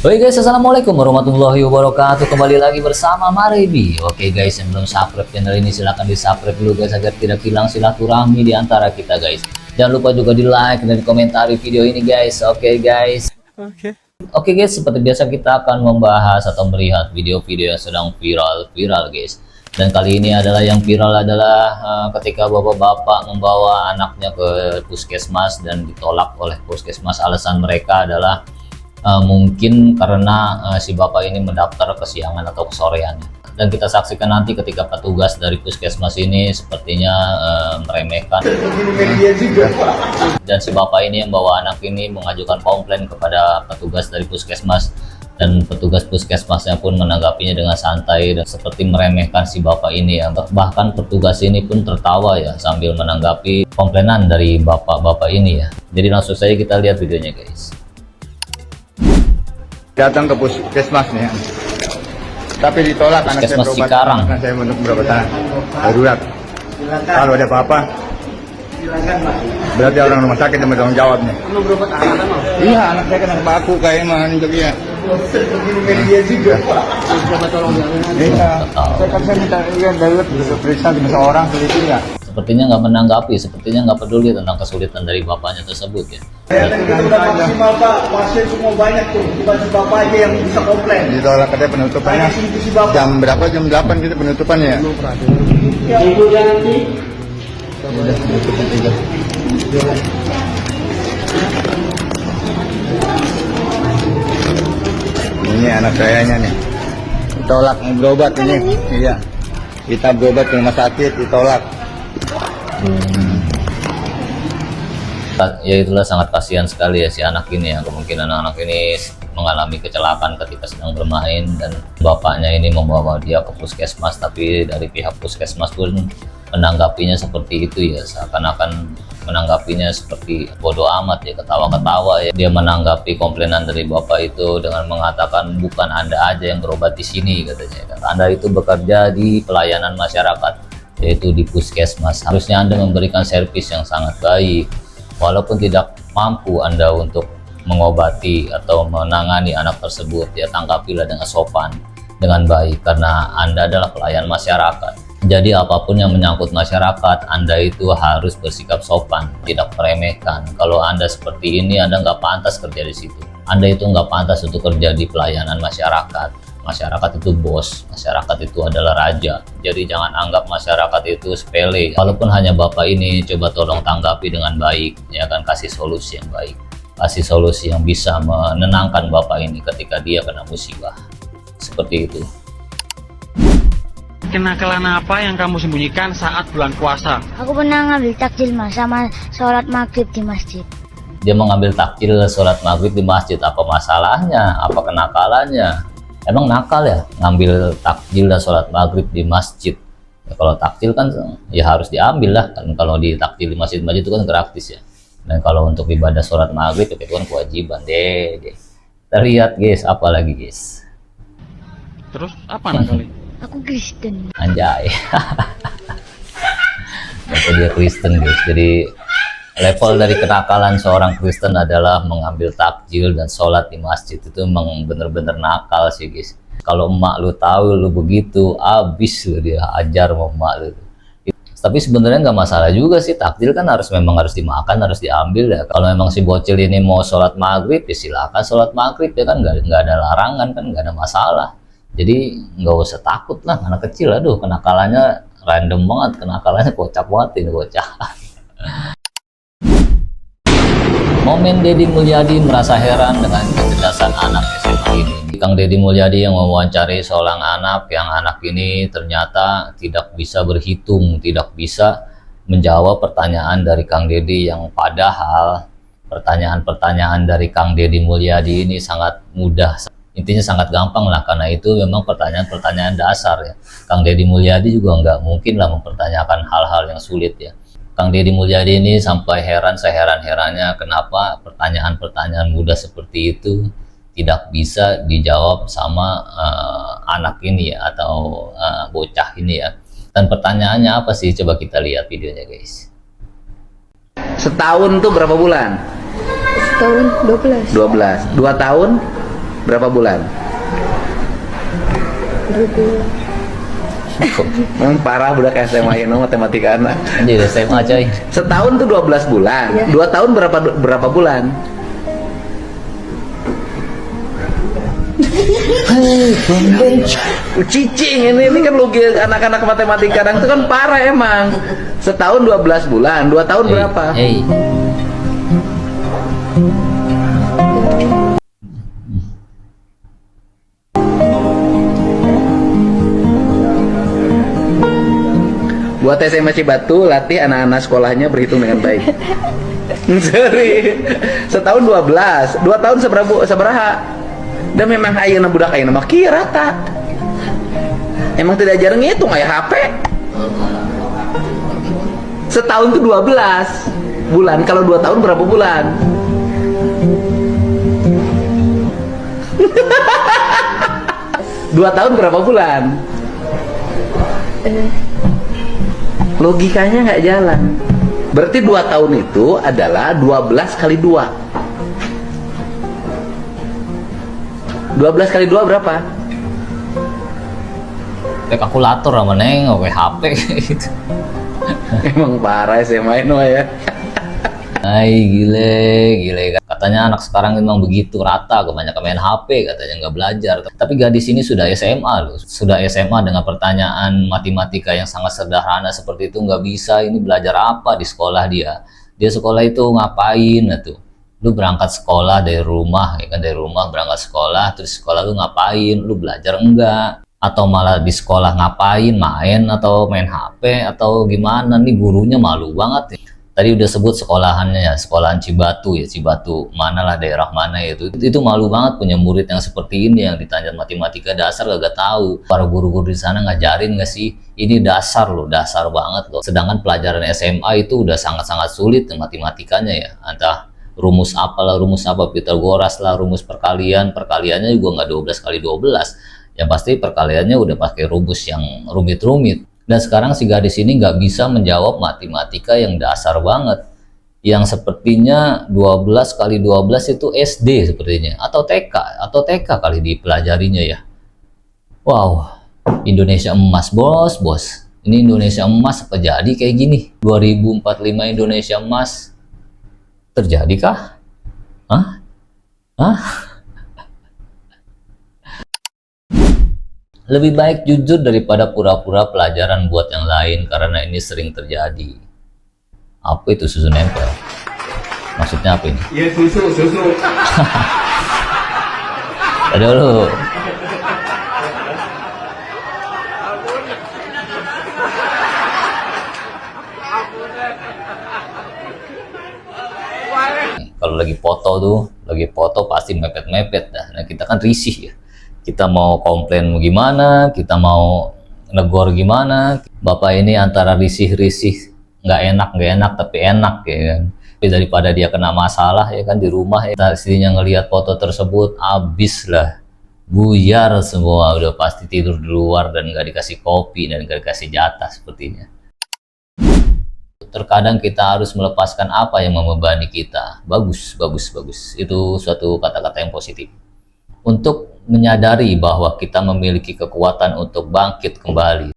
Oke guys, assalamualaikum warahmatullahi wabarakatuh. Kembali lagi bersama Marebi. Oke guys, yang belum subscribe channel ini silahkan di subscribe dulu guys, agar tidak hilang silaturahmi di antara kita guys. Jangan lupa juga di like dan komentari video ini guys. Oke guys. Oke guys, seperti biasa kita akan membahas atau melihat video-video yang sedang viral guys. Dan kali ini adalah yang viral adalah ketika bapak-bapak membawa anaknya ke puskesmas dan ditolak oleh puskesmas. Alasan mereka adalah mungkin karena si bapak ini mendaftar kesiangan atau kesorean. Dan kita saksikan nanti ketika petugas dari puskesmas ini sepertinya meremehkan. Dan si bapak ini yang bawa anak ini mengajukan komplain kepada petugas dari puskesmas. Dan petugas puskesmasnya pun menanggapinya dengan santai dan seperti meremehkan si bapak ini ya. Bahkan petugas ini pun tertawa ya sambil menanggapi komplainan dari bapak-bapak ini ya. Jadi langsung saja kita lihat videonya guys. Datang ke puskesmas nih, tapi ditolak anak saya berobat. Cikarang. Karena saya untuk berobat darurat. Kalau ada apa-apa, berarti orang rumah sakit yang bertanggung jawab nih. Berobat anak mau? Iya, anak saya kena baku kayak mana juga ya. Dia juga. Coba tolong Iya, saya minta darurat periksa sama seorang selipin ya. Sepertinya nggak menanggapi, sepertinya nggak peduli tentang kesulitan dari bapaknya tersebut ya. Kita udah maksimal Pak, pasien semua banyak tuh, tiba-tiba Bapak aja yang bisa komplain. Ditolak katanya penutupannya jam berapa? Jam 8 gitu penutupannya ya? Ibu jangan di. Udah penutupan juga. Ini anak sayanya nih, ditolak mau berobat ini. Iya, kita berobat ke rumah sakit ditolak. Ya itulah, sangat kasihan sekali ya si anak ini ya. Kemungkinan anak ini mengalami kecelakaan ketika sedang bermain dan bapaknya ini membawa dia ke puskesmas, tapi dari pihak puskesmas pun menanggapinya seperti itu ya, seakan-akan menanggapinya seperti bodoh amat ya, ketawa-ketawa ya. Dia menanggapi komplainan dari bapak itu dengan mengatakan bukan Anda aja yang berobat di sini katanya. Anda itu bekerja di pelayanan masyarakat, yaitu di puskesmas. Harusnya Anda memberikan servis yang sangat baik. Walaupun tidak mampu Anda untuk mengobati atau menangani anak tersebut, ya tanggapilah dengan sopan, dengan baik, karena Anda adalah pelayan masyarakat. Jadi apapun yang menyangkut masyarakat, Anda itu harus bersikap sopan, tidak meremehkan. Kalau Anda seperti ini, Anda nggak pantas kerja di situ. Anda itu nggak pantas untuk kerja di pelayanan masyarakat. Masyarakat itu bos, masyarakat itu adalah raja. Jadi jangan anggap masyarakat itu sepele. Walaupun hanya bapak ini, coba tolong tanggapi dengan baik, ya kan, kasih solusi yang baik, kasih solusi yang bisa menenangkan bapak ini ketika dia kena musibah. Seperti itu. Kenakalan apa yang kamu sembunyikan saat bulan puasa? Aku pernah ngambil takjil mas sama sholat maghrib di masjid. Dia mengambil takjil sholat maghrib di masjid. Apa masalahnya? Apa kenakalannya? Emang nakal ya ngambil takjil dan sholat maghrib di masjid? Ya, kalau takjil kan ya harus diambil lah kan. Kalau di takjil di masjid-masjid itu kan gratis ya. Dan kalau untuk ibadah sholat maghrib itu kan kewajiban deh. Kita lihat guys, apa lagi guys? Terus apa nakali? Aku Kristen. Anjay. Atau dia Kristen guys. Jadi level dari kenakalan seorang Kristen adalah mengambil takjil dan sholat di masjid. Itu memang bener-bener nakal sih guys. Kalau emak lu tahu lu begitu, abis lu dia ajar sama emak lu. Tapi sebenarnya nggak masalah juga sih, takjil kan memang harus dimakan, harus diambil ya. Kalau memang si bocil ini mau sholat maghrib, ya silakan sholat maghrib ya kan, nggak ada larangan kan, nggak ada masalah. Jadi nggak usah takut lah, anak kecil, aduh kenakalannya random banget, kenakalannya kocak banget ini bocah. Momen Deddy Mulyadi merasa heran dengan kecerdasan anak SMA ini. Kang Deddy Mulyadi yang mewawancari seorang anak yang anak ini ternyata tidak bisa berhitung, tidak bisa menjawab pertanyaan dari Kang Deddy, yang padahal pertanyaan-pertanyaan dari Kang Deddy Mulyadi ini sangat mudah. Intinya sangat gampang lah, karena itu memang pertanyaan-pertanyaan dasar ya. Kang Deddy Mulyadi juga nggak mungkin lah mempertanyakan hal-hal yang sulit ya. Kang Deddy Mulyadi ini sampai heran seheran-herannya kenapa pertanyaan-pertanyaan mudah seperti itu tidak bisa dijawab sama anak ini ya, atau bocah ini ya. Dan pertanyaannya apa sih? Coba kita lihat videonya guys. Setahun tuh berapa bulan? Tahun 12. 12. 2 tahun? Berapa bulan? Parah budak SMA ini matematika anak. Jadi SMA coy. Setahun tuh 12 bulan. 2 tahun berapa bulan? Cicing ini kan logi anak-anak matematika kadang itu kan parah emang. Setahun 12 bulan, 2 tahun berapa? Buat SMA Cibatu, latih anak-anak sekolahnya berhitung dengan baik. Sorry. Setahun 12, 2 tahun sabaraha. Dan memang ayeuna budak ayeuna mah kieu rata. Emang tidak jarang ngitung aya HP. Setahun tuh 12 bulan, kalau 2 tahun berapa bulan? Dua tahun berapa bulan? Logikanya nggak jalan. Berarti 2 tahun itu adalah 12 kali 2. 12 kali 2 berapa? Kayak kalkulator sama neng, oke HP gitu. Emang parah SMA itu ya. Ay, gile. Katanya anak sekarang memang begitu rata, kebanyakan main HP, katanya nggak belajar. Tapi gadis ini sudah SMA loh, sudah SMA dengan pertanyaan matematika yang sangat sederhana seperti itu nggak bisa. Ini belajar apa di sekolah dia? Dia sekolah itu ngapain tuh? Lu berangkat sekolah dari rumah, ya kan, dari rumah berangkat sekolah, terus sekolah lu ngapain? Lu belajar enggak? Atau malah di sekolah ngapain? Main atau main HP atau gimana? Nih gurunya malu banget nih. Tadi udah sebut sekolahannya ya, sekolahan Cibatu ya, Cibatu manalah daerah mana ya itu malu banget punya murid yang seperti ini, yang ditanya matematika dasar gak tahu. Para guru-guru di sana ngajarin nggak sih? Ini dasar loh, dasar banget loh. Sedangkan pelajaran SMA itu udah sangat-sangat sulit matematikanya ya, entah rumus apalah, rumus apa Pitagoras lah, rumus perkaliannya juga nggak 12 kali 12. Yang pasti perkaliannya udah pakai rumus yang rumit-rumit. Dan sekarang si gadis ini nggak bisa menjawab matematika yang dasar banget, yang sepertinya 12 kali 12 itu SD sepertinya, atau TK kali dipelajarinya ya. Wow, Indonesia emas bos. Ini Indonesia emas apa jadi kayak gini? 2045 Indonesia emas terjadi kah? Hah? Lebih baik jujur daripada pura-pura pelajaran buat yang lain, karena ini sering terjadi. Apa itu susu nempel? Maksudnya apa ini? Iya, susu. Ada dulu. Kalau lagi foto pasti mepet-mepet dah. Nah, kita kan risih ya. Kita mau komplain gimana, kita mau negor gimana. Bapak ini antara risih-risih, nggak enak tapi enak ya kan. Tapi daripada dia kena masalah ya kan di rumah ya. Istrinya ngelihat foto tersebut, abis lah, buyar semua, udah pasti tidur di luar dan nggak dikasih kopi dan nggak dikasih jatah sepertinya. Terkadang kita harus melepaskan apa yang membebani kita. Bagus. Itu suatu kata-kata yang positif. Untuk menyadari bahwa kita memiliki kekuatan untuk bangkit kembali.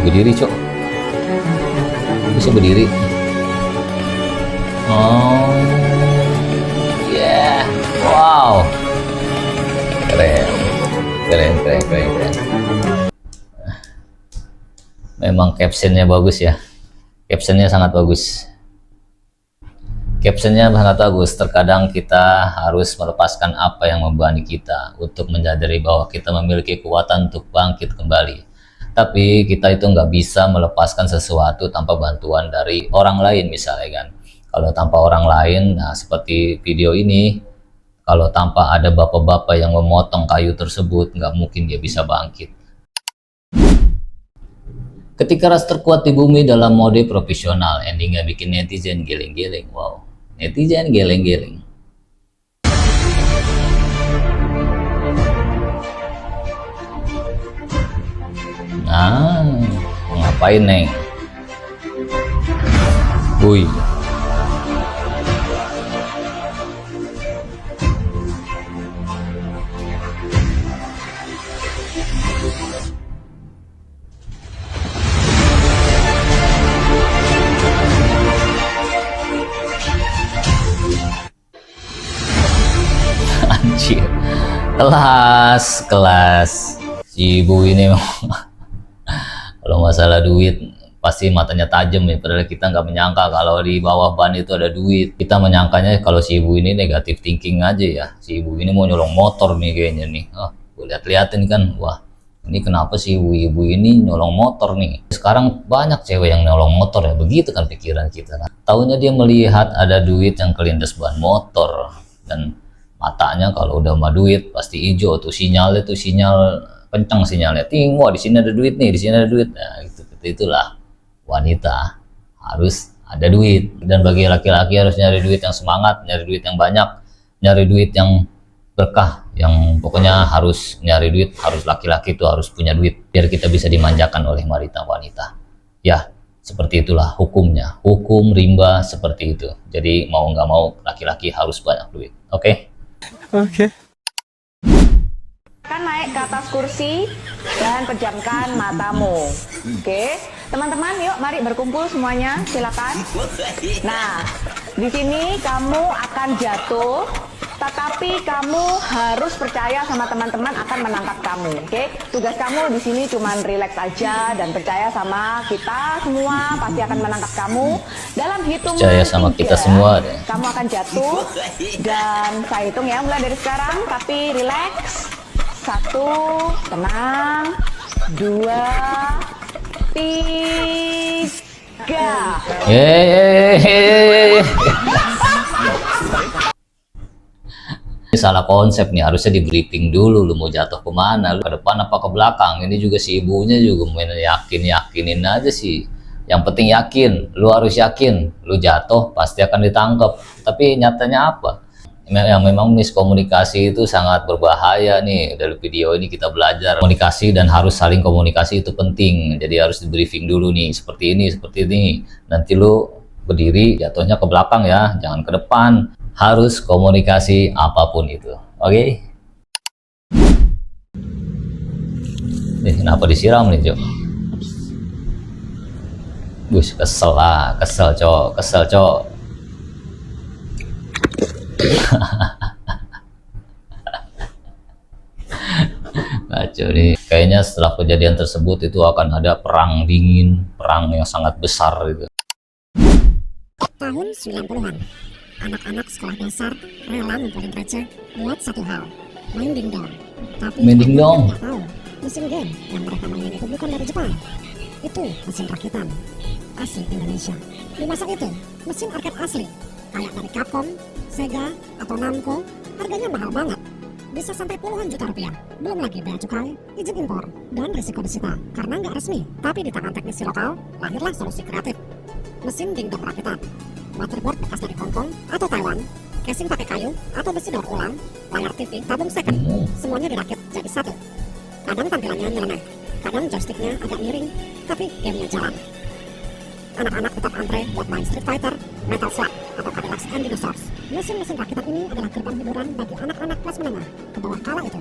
Berdiri cok, bisa berdiri. Oh yeah, wow, keren. Memang captionnya bagus ya, captionnya sangat bagus. Terkadang kita harus melepaskan apa yang membebani kita untuk menyadari bahwa kita memiliki kekuatan untuk bangkit kembali. Tapi kita itu nggak bisa melepaskan sesuatu tanpa bantuan dari orang lain misalnya kan. Kalau tanpa orang lain, nah seperti video ini, kalau tanpa ada bapak-bapak yang memotong kayu tersebut, nggak mungkin dia bisa bangkit. Ketika ras terkuat di bumi dalam mode profesional, endingnya bikin netizen geleng-geleng. Wow, netizen geleng-geleng. Nah, mengapa Ngapain Neng? Wih. Anjir, kelas si ibu ini memang kalau masalah duit pasti matanya tajam ya, padahal kita nggak menyangka kalau di bawah ban itu ada duit. Kita menyangkanya kalau si ibu ini negatif thinking aja ya, si ibu ini mau nyolong motor nih kayaknya nih. Gue lihat-liatin kan, wah ini kenapa si ibu ini nyolong motor nih. Sekarang banyak cewek yang nyolong motor ya, begitu kan pikiran kita. Nah, taunya dia melihat ada duit yang kelindes ban motor, dan matanya kalau udah sama duit pasti hijau tuh sinyalnya, tuh sinyal kencang sinyalnya, ting, wah di sini ada duit nih, di sini ada duit. Nah itulah wanita harus ada duit, dan bagi laki-laki harus nyari duit yang semangat, nyari duit yang banyak, nyari duit yang berkah, yang pokoknya harus nyari duit, harus laki-laki itu harus punya duit biar kita bisa dimanjakan oleh wanita ya. Seperti itulah hukumnya, hukum rimba seperti itu. Jadi mau nggak mau laki-laki harus banyak duit. Oke? Kan naik ke atas kursi dan pejamkan matamu. Oke, teman-teman, yuk mari berkumpul semuanya, silakan. Nah, di sini kamu akan jatuh, tetapi kamu harus percaya sama teman-teman akan menangkap kamu. Oke, tugas kamu di sini cuman relax aja dan percaya sama kita semua pasti akan menangkap kamu. Dalam hitungan Percaya sama 3, kita semua deh. kamu akan jatuh dan saya hitung ya, mulai dari sekarang, tapi relax. 1, tenang. 2, 3. Ini salah konsep nih, harusnya di briefing dulu lu mau jatuh kemana, lu ke depan apa ke belakang. Ini juga si ibunya juga main yakinin aja sih. Yang penting yakin, lu harus yakin lu jatuh pasti akan ditangkap. Tapi nyatanya apa? Yang memang miskomunikasi itu sangat berbahaya nih. Dari video ini kita belajar komunikasi, dan harus saling komunikasi itu penting. Jadi harus di briefing dulu nih, seperti ini, seperti ini. Nanti lu berdiri jatuhnya ke belakang ya, jangan ke depan. Harus komunikasi apapun itu. Oke? Kenapa disiram nih, Jo? Bus, kesel lah, kesel cok. Kacau nih. Kayaknya setelah kejadian tersebut itu akan ada perang dingin, perang yang sangat besar gitu. Tahun 90-an, anak-anak sekolah dasar rela ngumpulin receh buat satu hal, main dingdong. Tapi Main dingdong? mereka nggak tahu, mesin game yang mereka mainin itu bukan dari Jepang. Itu mesin rakitan asli Indonesia. Di masa itu, mesin arcade asli kayak dari Capcom, Sega, atau Namco, harganya mahal banget. Bisa sampai puluhan juta rupiah. Belum lagi bea cukai, izin impor, dan risiko disita karena nggak resmi. Tapi di tangan teknisi lokal, lahirlah solusi kreatif. Mesin dingdong rakitan. Motherboard bekas dari Hongkong atau Taiwan, casing pakai kayu atau besi daur ulang, layar TV tabung second, semuanya dirakit jadi satu. Kadang tampilannya nyeleneh, kadang joysticknya agak miring, tapi gamenya jalan. Anak-anak tetap antre buat main Street Fighter, Metal Slug, atau Cadillac and Dinosaurs. Mesin-mesin rakitan ini adalah gerbang hiburan bagi anak-anak kelas menengah ke bawah kala itu.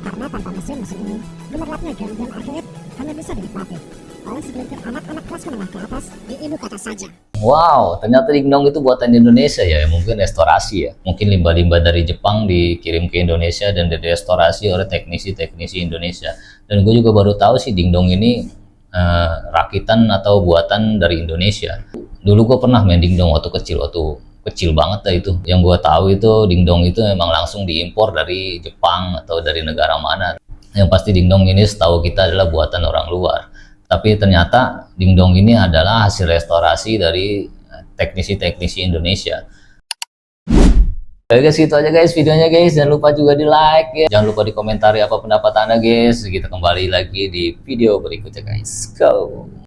Karena tanpa mesin-mesin ini, gemerlapnya game-game arcade hanya bisa dinikmati oleh segelintir anak-anak kelas menengah ke atas di ibu kota saja. Wow, ternyata dingdong itu buatan Indonesia ya, mungkin restorasi ya. Mungkin limbah-limbah dari Jepang dikirim ke Indonesia dan direstorasi oleh teknisi-teknisi Indonesia. Dan gue juga baru tahu sih dingdong ini rakitan atau buatan dari Indonesia. Dulu gue pernah main dingdong waktu kecil banget lah itu. Yang gue tahu itu dingdong itu memang langsung diimpor dari Jepang atau dari negara mana. Yang pasti dingdong ini setahu kita adalah buatan orang luar. Tapi ternyata dingdong ini adalah hasil restorasi dari teknisi-teknisi Indonesia. Oke guys, gitu aja guys videonya guys. Jangan lupa juga di like ya. Jangan lupa di komentari apa pendapat anda guys. Kita kembali lagi di video berikutnya guys. Go!